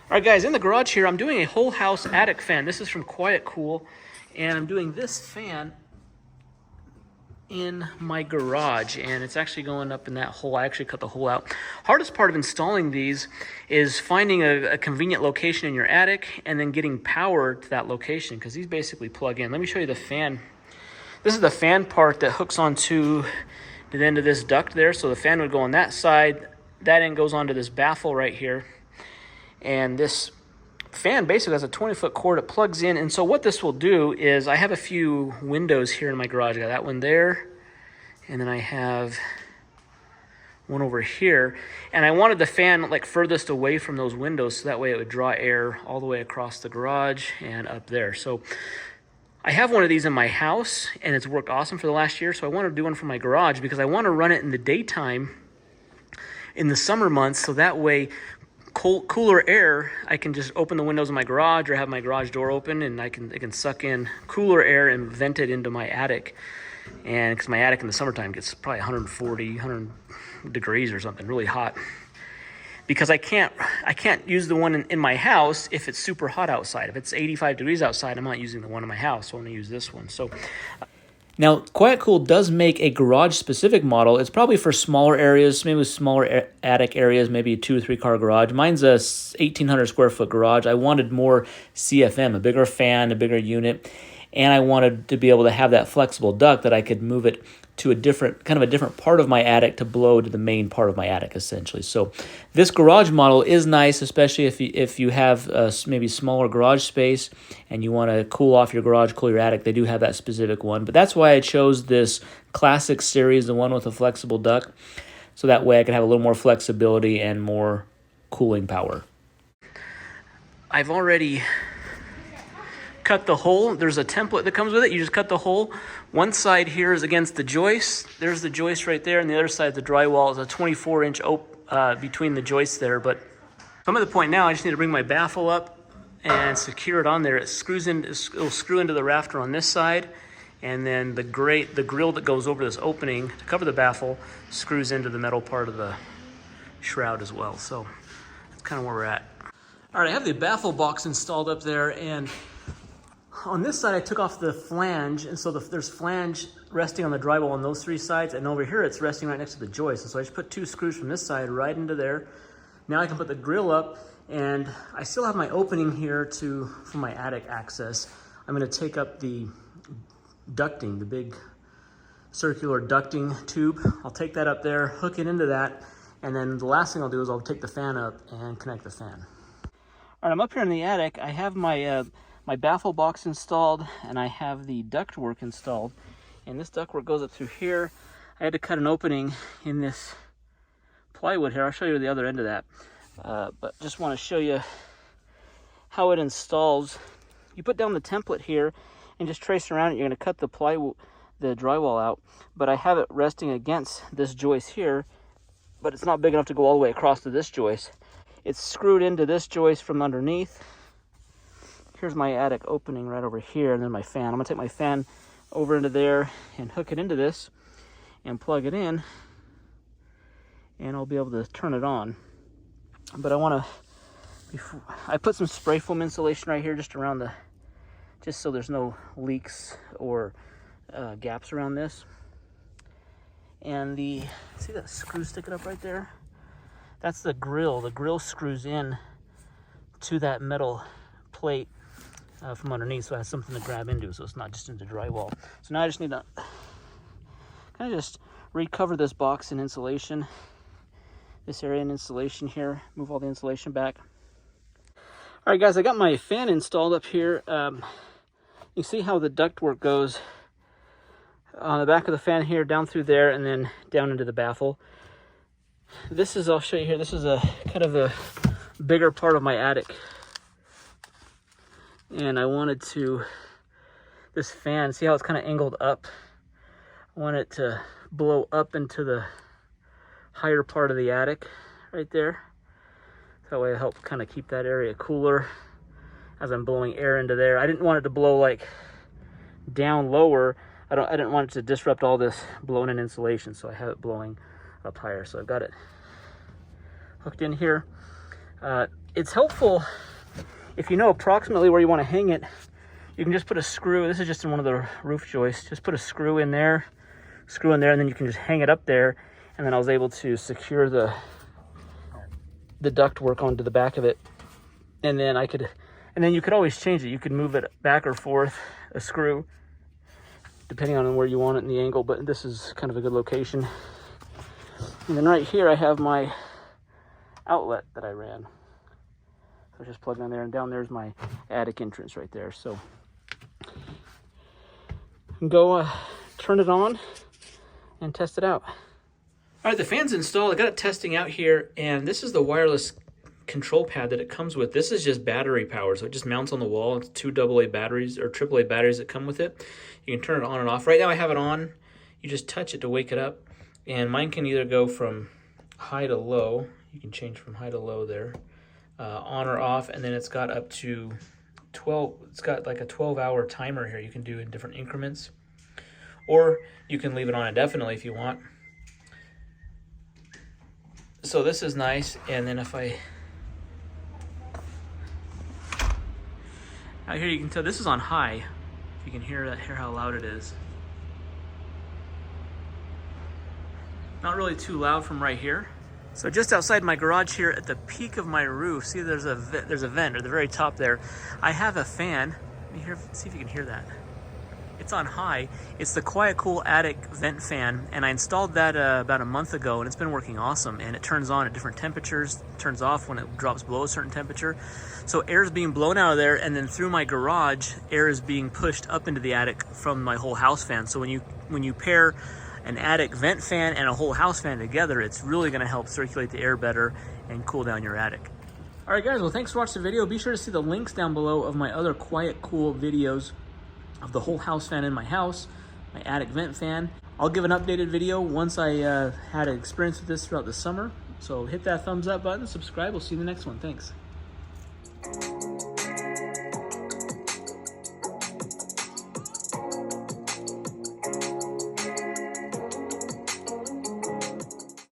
All right, guys, in the garage here, I'm doing a whole house attic fan. This is from QuietCool, and I'm doing this fan in my garage, and it's actually going up in that hole. I actually cut the hole out. Hardest part of installing these is finding a convenient location in your attic and then getting power to that location, because these basically plug in. Let me show you the fan. This is the fan part that hooks onto the end of this duct there. So the fan would go on that side. That end goes onto this baffle right here. And this fan basically has a 20-foot cord. It plugs in. And so what this will do is, I have a few windows here in my garage. I got that one there, and then I have one over here. And I wanted the fan like furthest away from those windows, so that way it would draw air all the way across the garage and up there. So I have one of these in my house, and it's worked awesome for the last year. So I want to do one for my garage because I want to run it in the daytime in the summer months, so that way cooler air, I can just open the windows in my garage or have my garage door open, and it can suck in cooler air and vent it into my attic. And because my attic in the summertime gets probably 100 degrees or something, really hot. Because I can't use the one in my house if it's super hot outside. If it's 85 degrees outside, I'm not using the one in my house, so I'm going to use this one. So now, QuietCool does make a garage-specific model. It's probably for smaller areas, maybe smaller attic areas, maybe a 2 or 3 car garage. Mine's a 1,800 square foot garage. I wanted more CFM, a bigger fan, a bigger unit, and I wanted to be able to have that flexible duct that I could move it to a different part of my attic to blow to the main part of my attic, essentially. So this garage model is nice, especially if you have maybe smaller garage space and you want to cool off your garage, cool your attic. They do have that specific one, but that's why I chose this classic series, the one with a flexible duct, so that way I could have a little more flexibility and more cooling power. I've already cut the hole. There's a template that comes with it. You just cut the hole. One side here is against the joist. There's the joist right there, and the other side, the drywall, is a 24-inch between the joists there. But I'm at the point now, I just need to bring my baffle up and secure it on there. It'll screw into the rafter on this side, and then the grill that goes over this opening to cover the baffle screws into the metal part of the shroud as well. So that's kind of where we're at. All right, I have the baffle box installed up there, and on this side, I took off the flange, and so there's flange resting on the drywall on those 3 sides, and over here it's resting right next to the joist. And so I just put 2 screws from this side right into there. Now I can put the grill up, and I still have my opening here for my attic access. I'm going to take up the ducting, the big circular ducting tube. I'll take that up there, hook it into that, and then the last thing I'll do is I'll take the fan up and connect the fan. All right, I'm up here in the attic. I have my baffle box installed, and I have the ductwork installed, and this ductwork goes up through here. I had to cut an opening in this plywood here. I'll show you the other end of that, but just want to show you how it installs. You put down the template here and just trace around it. You're going to cut the drywall out, but I have it resting against this joist here, but it's not big enough to go all the way across to this joist. It's screwed into this joist from underneath. Here's my attic opening right over here, and then my fan. I'm gonna take my fan over into there and hook it into this and plug it in, and I'll be able to turn it on. But I put some spray foam insulation right here just so there's no leaks or gaps around this. And see that screw sticking up right there? That's the grill. The grill screws in to that metal plate from underneath, so it has something to grab into, so it's not just into drywall. So now I just need to kind of just recover this box in insulation, this area in insulation here, move all the insulation back. All right, guys, I got my fan installed up here. You see how the ductwork goes on the back of the fan here, down through there, and then down into the baffle. I'll show you here, this is a kind of a bigger part of my attic. And I wanted this fan, see how it's kind of angled up? I want it to blow up into the higher part of the attic right there. That way it helps kind of keep that area cooler as I'm blowing air into there. I didn't want it to blow like down lower. I didn't want it to disrupt all this blowing in insulation, so I have it blowing up higher. So I've got it hooked in here. It's helpful if you know approximately where you want to hang it. You can just put a screw. This is just in one of the roof joists. Just put a screw in there, and then you can just hang it up there. And then I was able to secure the duct work onto the back of it. And then you could always change it. You could move it back or forth, a screw, depending on where you want it in the angle. But this is kind of a good location. And then right here I have my outlet that I ran. So just plug in there, and down there's my attic entrance right there. So go turn it on and test it out. All right, the fan's installed. I got it testing out here, and this is the wireless control pad that it comes with. This is just battery power, so it just mounts on the wall. It's 2 AA batteries or AAA batteries that come with it. You can turn it on and off. Right now I have it on. You just touch it to wake it up, and mine can either go from high to low. You can change from high to low there, on or off, and then it's got up to 12. It's got like a 12-hour timer here. You can do in different increments, or you can leave it on indefinitely if you want. So this is nice. And then if I out here, you can tell this is on high. If you can hear how loud it is. Not really too loud from right here. So just outside my garage here at the peak of my roof, see there's a vent at the very top there. I have a fan. Let me see if you can hear that. It's on high. It's the QuietCool attic vent fan, and I installed that about a month ago, and it's been working awesome. And it turns on at different temperatures, turns off when it drops below a certain temperature. So air is being blown out of there, and then through my garage, air is being pushed up into the attic from my whole house fan. So when you pair an attic vent fan and a whole house fan together, it's really going to help circulate the air better and cool down your attic. All right, guys. Well, thanks for watching the video. Be sure to see the links down below of my other QuietCool videos of the whole house fan in my house, my attic vent fan. I'll give an updated video once I had an experience with this throughout the summer. So hit that thumbs up button, subscribe. We'll see you in the next one. Thanks.